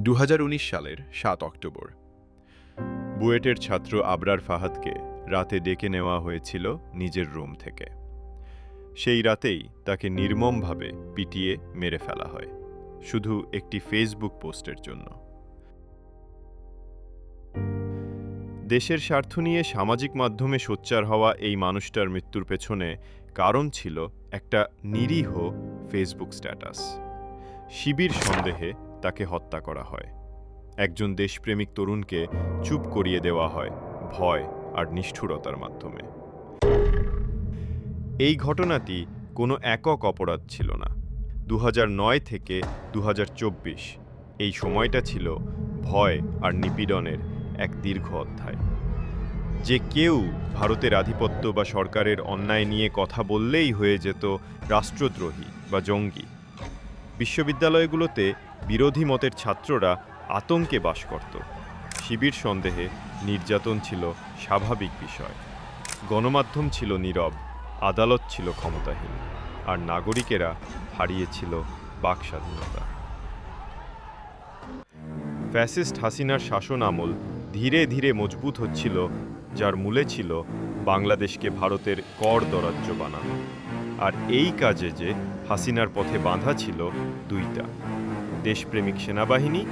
2019 সালের 7 অক্টোবর বুয়েটের ছাত্র আবরার ফাহাদকে রাতে ডেকে নেওয়া হয়েছিল নিজের রুম থেকে। সেই রাতেই তাকে নির্মমভাবে পিটিয়ে মেরে ফেলা হয়, শুধু একটি ফেসবুক পোস্টের জন্য। দেশের স্বার্থ নিয়ে সামাজিক মাধ্যমে সোচ্চার হওয়া এই মানুষটার মৃত্যুর পেছনে কারণ ছিল একটা নিরীহ ফেসবুক স্ট্যাটাস। শিবির সন্দেহে তাকে হত্যা করা হয়। একজন দেশপ্রেমিক তরুণকে চুপ করিয়ে দেওয়া হয় ভয় আর নিষ্ঠুরতার মাধ্যমে। এই ঘটনাটি কোনো একক অপরাধ ছিল না। 2009 থেকে 2024 এই সময়টা ছিল ভয় আর নিপীড়নের এক দীর্ঘ অধ্যায়। যে কেউ ভারতের আধিপত্য বা সরকারের অন্যায় নিয়ে কথা বললেই হয়ে যেত রাষ্ট্রদ্রোহী বা জঙ্গি। বিশ্ববিদ্যালয়গুলোতে বিরোধী মতের ছাত্ররা আতঙ্কে বাস করত। শিবির সন্দেহে নির্যাতন ছিল স্বাভাবিক বিষয়। গণমাধ্যম ছিল নীরব, আদালত ছিল ক্ষমতাহীন, আর নাগরিকেরা হারিয়েছিল বাক স্বাধীনতা। ফ্যাসিস্ট হাসিনার শাসন আমল ধীরে ধীরে মজবুত হচ্ছিল, যার মূলে ছিল বাংলাদেশকে ভারতের কর দরাজ্য বানানো। আর এই কাজে যে হাসিনার পথে বাঁধা ছিল দুইটা, দেশপ্রেমিক সেনাবাহিনী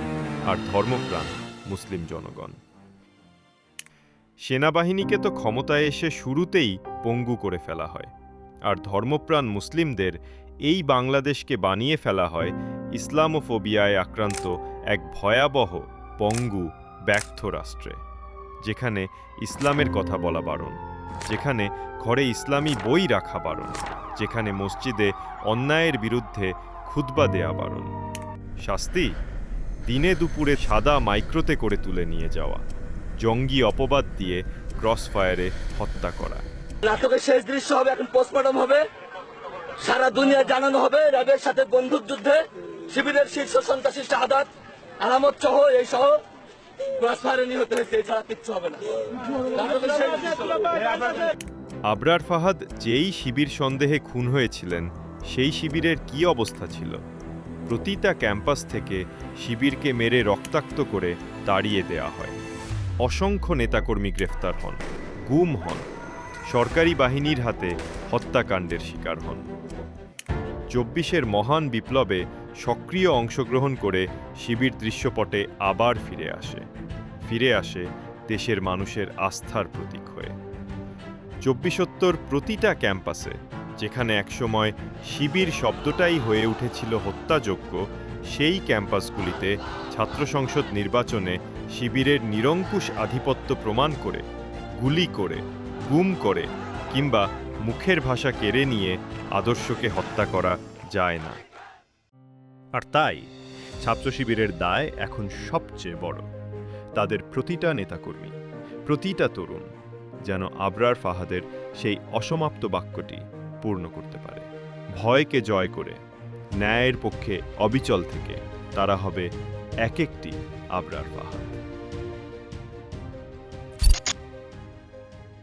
আর ধর্মপ্রাণ মুসলিম জনগণ। সেনাবাহিনীকে তো ক্ষমতায় এসে শুরুতেই পঙ্গু করে ফেলা হয়, আর ধর্মপ্রাণ মুসলিমদের এই বাংলাদেশকে বানিয়ে ফেলা হয় ইসলামোফোবিয়ায় আক্রান্ত এক ভয়াবহ পঙ্গু ব্যর্থ রাষ্ট্রে, যেখানে ইসলামের কথা বলা বারণ, যেখানে ঘরে ইসলামী বই রাখা বারণ, যেখানে মসজিদে অন্যায়ের বিরুদ্ধে খুতবা দেয়া বারণ। শাস্তি দিনে দুপুরে সাদা মাইক্রোতে করে তুলে নিয়ে যাওয়া, জঙ্গি অপবাদ দিয়ে ক্রসফায়ারে হত্যা করা। নাটকের শেষ দৃশ্য হবে, এখন পোস্টমর্টম হবে, সারা দুনিয়া জানানো হবে র্যাবের সাথে বন্দুক যুদ্ধে শিবিরের শীর্ষ সন্ত্রাসী শাহাদাত আলামত সহ এই সহ ক্রসফায়ারে নিহত হয়েছে, এছাড়া কিচ্ছু হবে না। আবরার ফাহাদ যেই শিবির সন্দেহে খুন হয়েছিলেন, সেই শিবিরের কি অবস্থা ছিল? প্রতিটা ক্যাম্পাস থেকে শিবিরকে মেরে রক্তাক্ত করে তাড়িয়ে দেয়া হয়। অসংখ্য নেতাকর্মী গ্রেফতার হন, গুম হন, সরকারি বাহিনীর হাতে হত্যাকাণ্ডের শিকার হন। 24-এর মহান বিপ্লবে সক্রিয় অংশগ্রহণ করে শিবির দৃশ্যপটে আবার ফিরে আসে দেশের মানুষের আস্থার প্রতীক হয়ে। 24-ত্তর প্রতিটা ক্যাম্পাসে, যেখানে একসময় শিবির শব্দটাই হয়ে উঠেছিল হত্যাযোগ্য, সেই ক্যাম্পাসগুলিতে ছাত্র সংসদ নির্বাচনে শিবিরের নিরঙ্কুশ আধিপত্য প্রমাণ করে, গুলি করে, গুম করে কিংবা মুখের ভাষা কেড়ে নিয়ে আদর্শকে হত্যা করা যায় না। আর তাই ছাত্র শিবিরের দায় এখন সবচেয়ে বড়। তাদের প্রতিটা নেতাকর্মী, প্রতিটা তরুণ যেন আবরার ফাহাদের সেই অসমাপ্ত বাক্যটি পূর্ণ করতে পারে। ভয়কে জয় করে, ন্যায়ের পক্ষে অবিচল থেকে তারা হবে এক একটি আবরার ফাহাদ।